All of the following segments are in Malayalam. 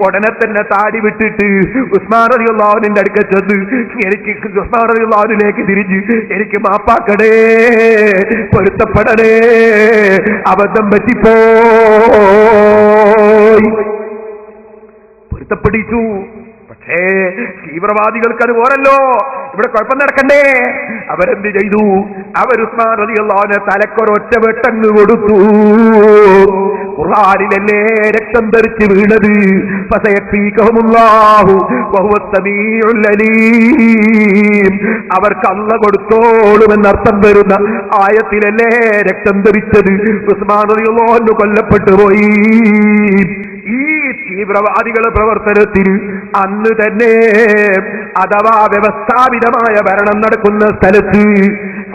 ഉടനെ തന്നെ താടി വിട്ടിട്ട് ഉസ്മാൻ റളിയല്ലാഹു അൻഹുവിന്റെ അടുക്കൽ ചെന്ന് എനിക്ക് ഉസ്മാൻ റളിയല്ലാഹു അൻഹുവിലേക്ക് തിരിഞ്ഞ് എനിക്ക് മാപ്പാക്കടേ, പൊരുത്തപ്പെടണേ, അബദ്ധം പറ്റിപ്പോയി. പൊരുത്തപ്പെടിച്ചു. പക്ഷേ തീവ്രവാദികൾക്ക് അത് പോരല്ലോ, ഇവിടെ കുഴപ്പം നടക്കണ്ടേ. അവരെന്ത് ചെയ്തു? അവർ ഉസ്മാൻ റളിയല്ലാഹു അൻഹു തലക്കൊരൊറ്റ വെട്ടങ്ങ് കൊടുത്തു. ഖുർആനിലല്ലേ രക്തം തെറിച്ച് വീണത്? ഫസയക്ഫീകഹുമുല്ലാഹു വഹുവസ് സമീഉൽ അലീം. അവർക്ക് അല്ലാഹു കൊടുത്തോളുമെന്നർത്ഥം വരുന്ന ആയത്തിലല്ലേ രക്തം തെറിച്ചത്? ഉസ്മാൻ റളിയല്ലാഹു അൻഹു കൊല്ലപ്പെട്ടു പോയി. ഈ തീവ്രവാദികളുടെ പ്രവർത്തനത്തിന് അന്ന് തന്നെ അഥവാ വ്യവസ്ഥാപിതമായ ഭരണം നടക്കുന്ന സ്ഥലത്ത്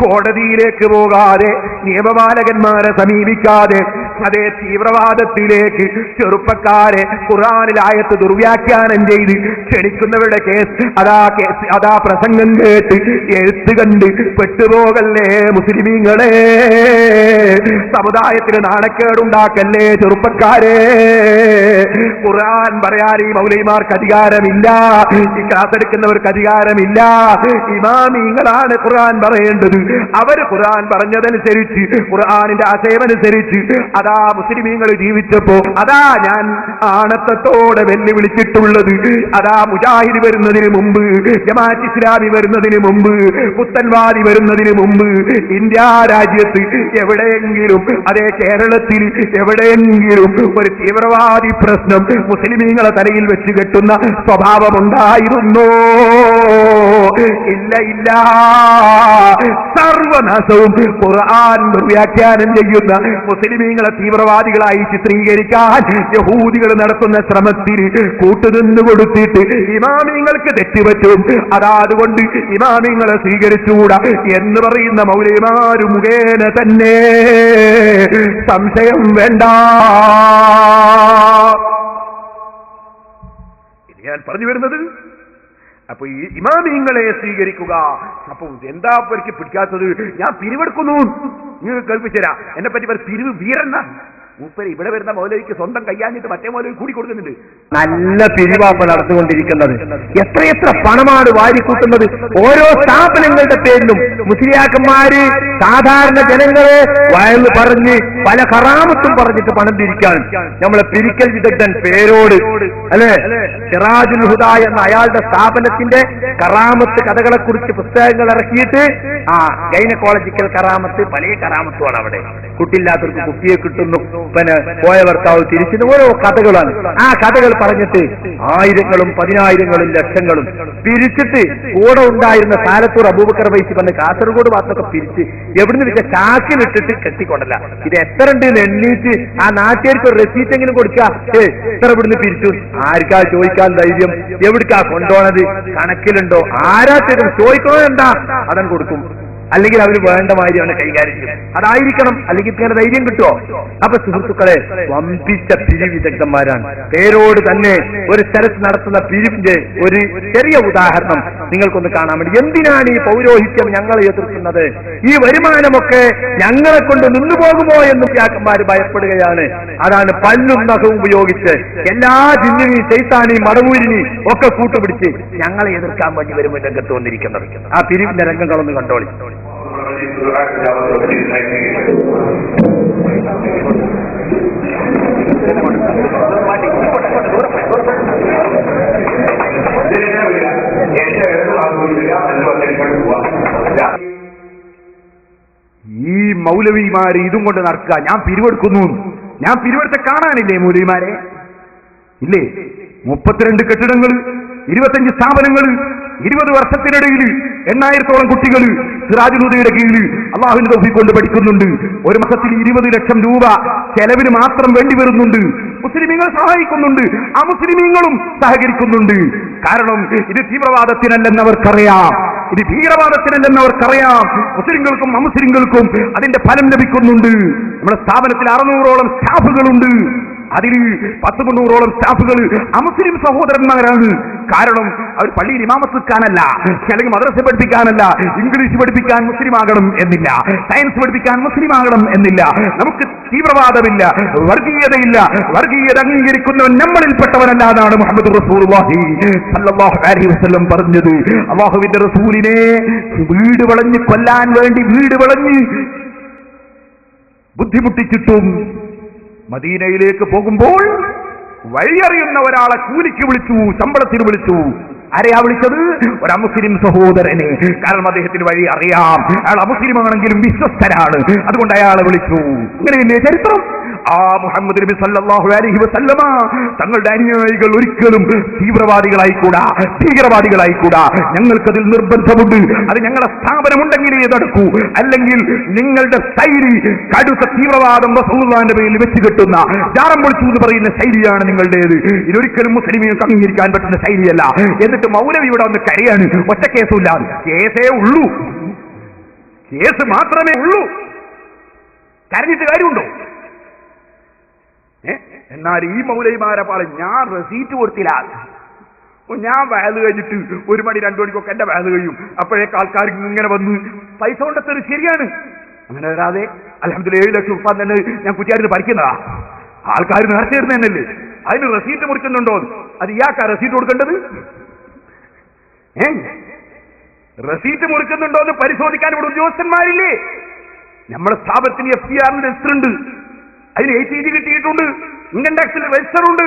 കോടതിയിലേക്ക് പോകാതെ നിയമപാലകന്മാരെ സമീപിക്കാതെ അതേ തീവ്രവാദത്തിലേക്ക് ചെറുപ്പക്കാരെ ഖുർആനിലായത്ത് ദുർവ്യാഖ്യാനം ചെയ്ത് ക്ഷണിക്കുന്നവരുടെ അതാ പ്രസംഗം കേട്ട് എഴുത്ത് കണ്ട് പെട്ടുപോകല്ലേ മുസ്ലിമീങ്ങളെ. സമുദായത്തിന് നാണക്കേടുണ്ടാക്കല്ലേ ചെറുപ്പക്കാരെ. ഖുർആൻ പറയാൻ ഈ മൗലവിമാർക്ക് അധികാരമില്ല, ഈ ക്ലാസ് എടുക്കുന്നവർക്ക് അധികാരമില്ല. ഇമാമിങ്ങളാണ് ഖുർആൻ പറയേണ്ടത്. അവർ ഖുർആൻ പറഞ്ഞതനുസരിച്ച് ഖുർആനിന്റെ ആശയമനുസരിച്ച് അതാ മുസ്ലിമീങ്ങൾ ജീവിച്ചപ്പോ അതാ ഞാൻ ആണത്തത്തോടെ വെല്ലുവിളിച്ചിട്ടുള്ളത് അതാ മുജാഹിദ് വരുന്നതിന് മുമ്പ്, ജമാഅത്ത് ഇസ്ലാമി വരുന്നതിന് മുമ്പ്, പുത്തൻവാദി വരുന്നതിന് മുമ്പ് ഇന്ത്യ രാജ്യത്ത് എവിടെയെങ്കിലും അതേ കേരളത്തിൽ എവിടെയെങ്കിലും ഒരു തീവ്രവാദി പ്രശ്നം മുസ്ലിമീങ്ങളെ തലയിൽ വെച്ച് കെട്ടുന്ന സ്വഭാവമുണ്ടായിരുന്നോ? ഇല്ല, ഇല്ല. സർവനാശവും ഖുർആൻ വ്യാഖ്യാനം ചെയ്യുന്ന മുസ്ലിമീങ്ങളെ തീവ്രവാദികളായി ചിത്രീകരിക്കാൻ യഹൂദികൾ നടത്തുന്ന ശ്രമത്തിന് കൂട്ടുനിന്നു കൊടുത്തിട്ട് ഇമാമിങ്ങൾക്ക് തെറ്റുപറ്റും, അതുകൊണ്ട് ഇമാമിങ്ങളെ സ്വീകരിച്ചുകൂടാ എന്ന് പറയുന്ന മൗലവിമാരു മുഖേന തന്നെ സംശയം വേണ്ട. ഞാൻ പറഞ്ഞു വരുന്നത്, അപ്പൊ ഈ ഇമാമിങ്ങളെ സ്വീകരിക്കുക. അപ്പൊ എന്താ അവർക്ക് പിടിക്കാത്തത്? ഞാൻ പിരിവെടുക്കുന്നു, നിങ്ങൾക്ക് കേൾപ്പിച്ചുതരാം. എന്നെ പറ്റി പിരിവ് വീരന്ന മൂപ്പര് ഇവിടെ വരുന്ന മൗലവിക്ക് സ്വന്തം കയ്യാഞ്ഞിട്ട് മറ്റേ മൗലവി കൂടി കൊടുക്കുന്നുണ്ട്. നല്ല പിരിവാപ്പ നടന്നുകൊണ്ടിരിക്കുന്നത്. എത്രയെത്ര പണമാണ് വാരിക്കൂട്ടുന്നത്. ഓരോ സ്ഥാപനങ്ങളുടെ പേരിലും മുസ്ലിയാക്കന്മാര് സാധാരണ ജനങ്ങളെ വയല് പറഞ്ഞ് പല കറാമത്തും പറഞ്ഞിട്ട് പണം പിരിക്കാൻ. നമ്മളെ പിരിക്കൽ വിദഗ്ധൻ പേരോട് അല്ലെ സിറാജുൽ ഹുദ എന്ന അയാളുടെ സ്ഥാപനത്തിന്റെ കറാമത്ത് കഥകളെ കുറിച്ച് പുസ്തകങ്ങൾ ഇറക്കിയിട്ട് ഗൈനക്കോളജിക്കൽ കറാമത്ത് പല കറാമത്തുമാണ്. അവിടെ കുട്ടിയില്ലാത്തവർക്ക് കുട്ടിയെ കിട്ടുന്നു, പിന്നെ പോയ ഭർത്താവ് തിരിച്ചു, ഓരോ കഥകളാണ്. ആ കഥകൾ പറഞ്ഞിട്ട് ആയിരങ്ങളും പതിനായിരങ്ങളും ലക്ഷങ്ങളും പിരിച്ചിട്ട് കൂടെ ഉണ്ടായിരുന്ന സാലത്തൂർ അബൂബക്കർ വൈസി പറഞ്ഞ കാസർഗോഡ് ഭാഗത്തൊക്കെ പിരിച്ച് എവിടുന്ന് വെച്ച ചാക്കിലിട്ടിട്ട് കെട്ടിക്കൊണ്ടല്ല. ഇത് എത്ര ഉണ്ട് എന്ന് എണ്ണീറ്റ് ആ നാട്ടുകാർക്ക് ഒരു റെസീറ്റെങ്കിലും കൊടുക്കുക. എത്ര ഇവിടുന്ന് പിരിച്ചു, ആർക്കാ ചോദിക്കാൻ ധൈര്യം? എവിടേക്കാ കൊണ്ടുപോണത്? കണക്കിലുണ്ടോ? ആരാ തരും? ചോദിക്കണോ എന്താ അതൻ കൊടുക്കും. അല്ലെങ്കിൽ അവര് വേണ്ട മാതിരി അവനെ കൈകാര്യം ചെയ്യും. അതായിരിക്കണം, അല്ലെങ്കിൽ ഇങ്ങനെ ധൈര്യം കിട്ടുമോ? അപ്പൊ സുഹൃത്തുക്കളെ, വമ്പിച്ച പിരിവ് വിദഗ്ധന്മാരാണ്. പേരോട് തന്നെ ഒരു സ്ഥലത്ത് നടത്തുന്ന പിരിവിന്റെ ഒരു ചെറിയ ഉദാഹരണം നിങ്ങൾക്കൊന്ന് കാണാൻ വേണ്ടി. എന്തിനാണ് ഈ പൗരോഹിത്യം ഞങ്ങളെ എതിർക്കുന്നത്? ഈ വരുമാനമൊക്കെ ഞങ്ങളെ കൊണ്ട് നിന്നുപോകുമോ എന്ന് വ്യാക്കന്മാര് ഭയപ്പെടുകയാണ്. അതാണ് പല്ലും നഖവും ഉപയോഗിച്ച് എല്ലാ ജിന്നിനെയും ശൈത്താനെയും മടവൂരിനെയും ഒക്കെ കൂട്ടുപിടിച്ച് ഞങ്ങളെ എതിർക്കാൻ വേണ്ടി വരുമ്പോൾ രംഗത്ത് വന്നിരിക്കുന്നത്. ആ പിരിവിന്റെ രംഗങ്ങളൊന്ന് കണ്ടോളി. ഈ മൗലവിമാര് ഇതും കൊണ്ട് നടക്കുക. ഞാൻ പിരിവെടുക്കുന്നു, ഞാൻ പിരിവെടുത്ത കാണാനില്ലേ മൗലവിമാരെ? ഇല്ലേ? 32 കെട്ടിടങ്ങൾ, 25 സ്ഥാപനങ്ങൾ, 20 വർഷത്തിനിടയിൽ 8000-ഓളം കുട്ടികൾ സിറാജുൽ ഹുദയുടെ കീഴിൽ അള്ളാഹുവിന്റെ തൗഫീഖ് കൊണ്ട് പഠിക്കുന്നുണ്ട്. ഒരു മാസത്തിൽ 20 ലക്ഷം രൂപ ചെലവിന് മാത്രം വേണ്ടി വരുന്നുണ്ട്. മുസ്ലിമീങ്ങൾ സഹായിക്കുന്നുണ്ട്, അമുസ്ലിമീങ്ങളും സഹകരിക്കുന്നുണ്ട്. കാരണം ഇത് തീവ്രവാദത്തിനല്ലെന്നവർക്കറിയാം, ഇത് ഭീകരവാദത്തിനല്ലെന്നവർക്കറിയാം. മുസ്ലിങ്ങൾക്കും അമുസ്ലിങ്ങൾക്കും അതിന്റെ ഫലം ലഭിക്കുന്നുണ്ട്. നമ്മുടെ സ്ഥാപനത്തിൽ 600-ഓളം സ്റ്റാഫുകളുണ്ട്. അതിൽ 10-300-ഓളം സ്റ്റാഫുകൾ അമുസ്ലിം സഹോദരന്മാരാണ്. കാരണം അവർ പള്ളിയിൽ ഇമാമത്ത് നിൽക്കാനല്ല, അല്ലെങ്കിൽ മദ്രസ പഠിപ്പിക്കാനല്ല, ഇംഗ്ലീഷ് പഠിപ്പിക്കാൻ മുസ്ലിം ആകണം എന്നില്ല, സയൻസ് പഠിപ്പിക്കാൻ മുസ്ലിം ആകണം എന്നില്ല. നമുക്ക് തീവ്രവാദമില്ല, വർഗീയതയില്ല. വർഗീയത അംഗീകരിക്കുന്നവൻ നമ്മളിൽപ്പെട്ടവനല്ലാതാണ് മുഹമ്മദ് റസൂലുള്ളാഹി സ്വല്ലല്ലാഹു അലൈഹി വസല്ലം പറഞ്ഞത്. അല്ലാഹുവിന്റെ റസൂലിനെ വീട് വളഞ്ഞ് കൊല്ലാൻ വേണ്ടി വീട് വളഞ്ഞ് ബുദ്ധിമുട്ടിച്ചിട്ടും മദീനയിലേക്ക് പോകുമ്പോൾ വഴിയറിയുന്ന ഒരാളെ കൂലിക്ക് വിളിച്ചു, ശമ്പളത്തിന് വിളിച്ചു. ആരെയാ വിളിച്ചത്? ഒരു അമുസ്ലിം സഹോദരനെ. കാരണം അദ്ദേഹത്തിന് വഴി അറിയാം, അയാൾ അമുസ്ലിമാണെങ്കിലും വിശ്വസ്തനാണ്, അതുകൊണ്ട് അയാളെ വിളിച്ചു. ഇങ്ങനെയല്ലേ ചരിത്രം? ആ മുഹമ്മദ് നബി സല്ലല്ലാഹു അലൈഹി വസല്ലമ തങ്ങളുടെ അനുയായികൾ ഒരിക്കലും തീവ്രവാദികളായിക്കൂടാ, ഭീകരവാദികളായിക്കൂടാ. ഞങ്ങൾക്കതിൽ നിർബന്ധമുണ്ട്. അത് ഞങ്ങളുടെ സ്ഥാപനമുണ്ടെങ്കിലേ നടക്കൂ. അല്ലെങ്കിൽ നിങ്ങളുടെ ശൈലി കടുത്ത തീവ്രവാദം റസൂലുള്ളാഹിന്റെ പേരിൽ വെച്ച് കെട്ടുന്ന ജാറം പൊളിച്ചു എന്ന് പറയുന്ന ശൈലിയാണ് നിങ്ങളുടേത്. ഇതൊരിക്കലും മുസ്ലിമീങ്ങൾക്ക് അംഗീകരിക്കാൻ പറ്റുന്ന ശൈലിയല്ല. എന്നിട്ട് മൗലവി ഇവിടെ ഒന്ന് കരയാണ്. ഒറ്റ കേസുമില്ല, കേസേ ഉള്ളൂ, കേസ് മാത്രമേ ഉള്ളൂ. കരഞ്ഞിട്ട് കാര്യമുണ്ടോ? എന്നാൽ ഈ മൗലവിമാരെ പോലെ ഞാൻ റെസീറ്റ് കൊടുത്തില്ല, ഞാൻ വയല് കഴിഞ്ഞിട്ട് 1 മണി 2 മണിക്കൊക്കെ എന്റെ വയല് കഴിയും, അപ്പോഴേക്ക് ആൾക്കാർക്ക് ഇങ്ങനെ വന്ന് പൈസ കൊണ്ടെത്തത് ശരിയാണ്. അങ്ങനെ വരാതെ അൽഹംദുലില്ലാഹ് 7 ലക്ഷം ഉപ്പാൻ തന്നെ ഞാൻ കുറ്റിയാടിന് പറിക്കുന്നതാ. ആൾക്കാർ നേർച്ചയിടുന്ന തന്നെയല്ലേ, അതിന് റെസീറ്റ് മുറിക്കുന്നുണ്ടോ? അത് ഇയാൾക്കാ റെസീറ്റ് കൊടുക്കേണ്ടത്? റെസീറ്റ് മുറിക്കുന്നുണ്ടോ എന്ന് പരിശോധിക്കാൻ ഇവിടെ ഉദ്യോഗസ്ഥന്മാരില്ലേ? നമ്മുടെ സ്ഥാപനത്തിന് FCR രജിസ്റ്റർ ഉണ്ട്, അതിന് ATG കിട്ടിയിട്ടുണ്ട്, ഇൻകം ടാക്സിൽ രജിസ്റ്റർ ഉണ്ട്,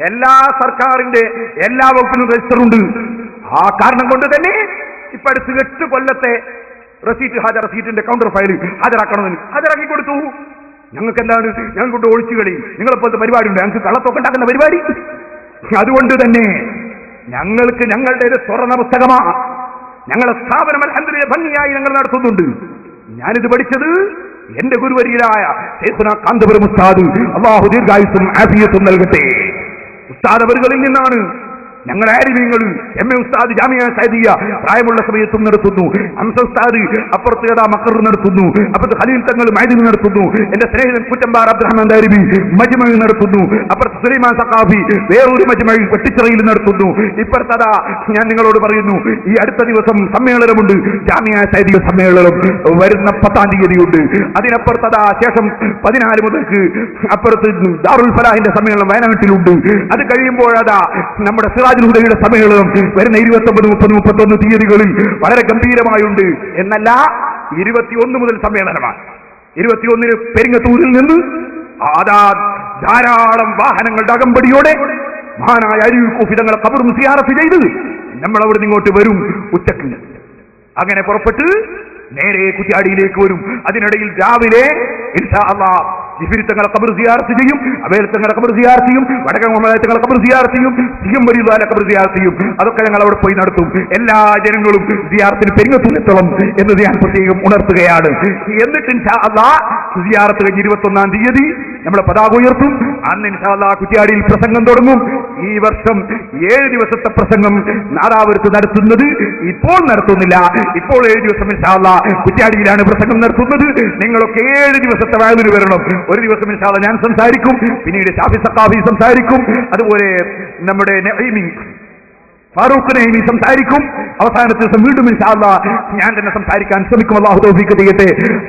എല്ലാ സർക്കാരിന്റെ എല്ലാ വകുപ്പിലും രജിസ്റ്റർ ഉണ്ട്. ആ കാരണം കൊണ്ട് തന്നെ ഇപ്പൊ അടുത്ത് 8 കൊല്ലത്തെ റെസീറ്റിന്റെ കൗണ്ടർ ഫയൽ ഹാജരാക്കണമെന്ന് ഹാജരാക്കി കൊടുത്തു. ഞങ്ങൾക്ക് എന്താണ്? ഞങ്ങൾ കൊണ്ട് ഒഴിച്ചു കളി, നിങ്ങളെപ്പോലത്തെ പരിപാടി ഉണ്ട്, ഞങ്ങൾക്ക് കള്ളത്തൊക്കെ ഉണ്ടാക്കുന്ന പരിപാടി. അതുകൊണ്ട് തന്നെ ഞങ്ങൾക്ക് ഞങ്ങളുടെ തുറന്ന പുസ്തകമാ. ഞങ്ങളുടെ സ്ഥാപനം അൽഹംദുലില്ലാഹ് ഭംഗിയായി ഞങ്ങൾ നടത്തുന്നുണ്ട്. ഞാനിത് പഠിച്ചത് എന്റെ ഗുരുവരിയരായ ശൈഖുനാ കാന്തപുരം ഉസ്താദ്, അല്ലാഹു ദീർഘായുസ്സും ആഫിയത്തും നൽകട്ടെ, ഉസ്താദ് അവറുകളിൽ നിന്നാണ്. ഞങ്ങൾ ആരിമീങ്ങൾ MA ഉസ്താദ് ജാമിയ സൈദിയ പ്രായമുള്ള സമയത്തും നടത്തുന്നു. ഹംസ ഉസ്താദ് അപ്പുറത്ത് മക്കർ നടത്തുന്നു, അപ്പുറത്ത് ഖലീൽ തങ്ങൾ മൈദീൻ നടത്തുന്നു, എന്റെ സ്നേഹിതൻ കുറ്റമ്പാർ അബ്ദുറഹ്മാൻ ദാരിബി മജ്മഅ നടത്തുന്നു, അപ്പുറത്ത് സുലൈമാൻ സഖാഫി വേറൊരു മജ്മഅ വെട്ടിച്ചിറയിൽ നടത്തുന്നു. ഇപ്പുറത്തതാ ഞാൻ നിങ്ങളോട് പറയുന്നു, ഈ അടുത്ത ദിവസം സമ്മേളനമുണ്ട്, ജാമിയ സൈദിയ സമ്മേളനം വരുന്ന 10-ാം തീയതിയുണ്ട്. അതിനപ്പുറത്തതാ ശേഷം 14 മുതൽക്ക് അപ്പുറത്ത് ദാറുൽ ഫലാഹിന്റെ സമ്മേളനം വയനാട്ടിലുണ്ട്. അത് കഴിയുമ്പോഴതാ നമ്മുടെ സിറാജുൽ സമ്മേളനം വരുന്ന 29, 30, 31 തീയതികളിൽ വളരെ ഗംഭീരമായുണ്ട്. എന്നല്ല, 21 മുതൽ സമ്മേളനമാണ്. 21-ന് പെരിങ്ങത്തൂരിൽ നിന്ന് അതാ ധാരാളം വാഹനങ്ങളുടെ അകമ്പടിയോടെ മഹാനായ അരിയൂർ കൂഫി തങ്ങളെ ഖബറും സിയാറത്ത് ചെയ്ത് നമ്മൾ അവിടെ നിന്ന് ഇങ്ങോട്ട് വരും ഉച്ചക്ക്. അങ്ങനെ പുറപ്പെട്ട് നേരെ കുറ്റ്യാടിയിലേക്ക് വരും. അതിനിടയിൽ രാവിലെ ഇൻഷാ അല്ലാഹ് ജിഫിരി തങ്ങളെ ഖബർ സിയാറത്ത് ചെയ്യും, അബേൽ തങ്ങളെ ഖബർ സിയാറത്ത് ചെയ്യും, വടക്കൻ മുഹമ്മദ് തങ്ങളെ ഖബർ സിയാറത്ത് ചെയ്യും, സിയംബരിദാലെ ഖബർ സിയാറത്ത് ചെയ്യും. അതൊക്കെ ഞങ്ങൾ അവിടെ പോയി നടത്തും. എല്ലാ ജനങ്ങളും സിയാറത്തിന് പെരിങ്ങത്തൂരെത്തണം എന്ന് ഞാൻ പ്രത്യേകം ഉണർത്തുകയാണ്. എന്നിട്ട് ഇൻഷാ അല്ലാഹ് സിയാറത്ത് കഴിഞ്ഞ് 21-ാം തീയതി നമ്മളെ പതാക ഉയർത്തും. അന്ന് ഇൻഷാ അല്ലാഹ് കുറ്റ്യാടിയിൽ പ്രസംഗം തുടങ്ങും. ഈ വർഷം 7 ദിവസത്തെ പ്രസംഗം നാദാപുരത്ത് നടത്തുന്നത് ഇപ്പോൾ നടത്തുന്നില്ല. ഇപ്പോൾ 7 ദിവസം ഇൻഷാ അല്ലാഹ് കുറ്റ്യാടിയിലാണ് പ്രസംഗം നടത്തുന്നത്. നിങ്ങളൊക്കെ 7 ദിവസത്തെ വയലിന് വരണം. ഒരു ദിവസം ഇൻഷാ അല്ലാഹ് ഞാൻ സംസാരിക്കും, പിന്നീട് ഷാഫി സഖാഫി സംസാരിക്കും, അതുപോലെ നമ്മുടെ നഈമി ഫാറൂഖ് നഈമി സംസാരിക്കും. അവസാനത്തെ ദിവസം വീണ്ടും ഇൻഷാ അല്ലാഹ് ഞാൻ തന്നെ സംസാരിക്കാൻ ശ്രമിക്കും. അല്ലാഹു തൗഫീഖ് ചെയ്യട്ടെ.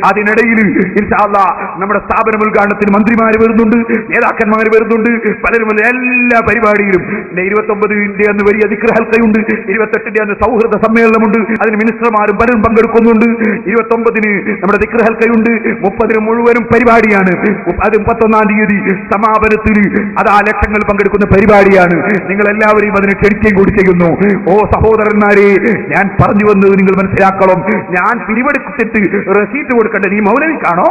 അതിനിടയിൽ ഇൻഷാ അല്ലാഹ് നമ്മുടെ സ്ഥാപന ഉദ്ഘാടനത്തിന് മന്ത്രിമാർ വരുന്നുണ്ട്, നേതാക്കന്മാർ വരുന്നുണ്ട്, പലരും എല്ലാ പരിപാടിയിലും. 29-ന്റെ അന്ന് വലിയ ദിക്ർ ഹൽഖയുണ്ട്, 28-ന്റെ അന്ന് സൗഹൃദ സമ്മേളനമുണ്ട്, അതിന് മിനിസ്റ്റർമാരും പലരും പങ്കെടുക്കുന്നുണ്ട്. 29-ന് നമ്മുടെ ദിക്ർ ഹൽഖയുണ്ട്, 30-ന് മുഴുവനും പരിപാടിയാണ്. അത് 31-ാം തീയതി സമാപനത്തിൽ അതാ ലക്ഷങ്ങൾ പങ്കെടുക്കുന്ന പരിപാടിയാണ്. നിങ്ങൾ എല്ലാവരെയും അതിന് ക്ഷണിക്കുകയും കൂടി ചെയ്യുന്നു. ഓ സഹോദരന്മാരെ, ഞാൻ പറഞ്ഞു വന്നത് നിങ്ങൾ മനസ്സിലാക്കണം. ഞാൻ പിരിവെടുത്തിട്ട് റെസീറ്റ് കൊടുക്കേണ്ടത് ഈ മൗലവിക്കാണോ?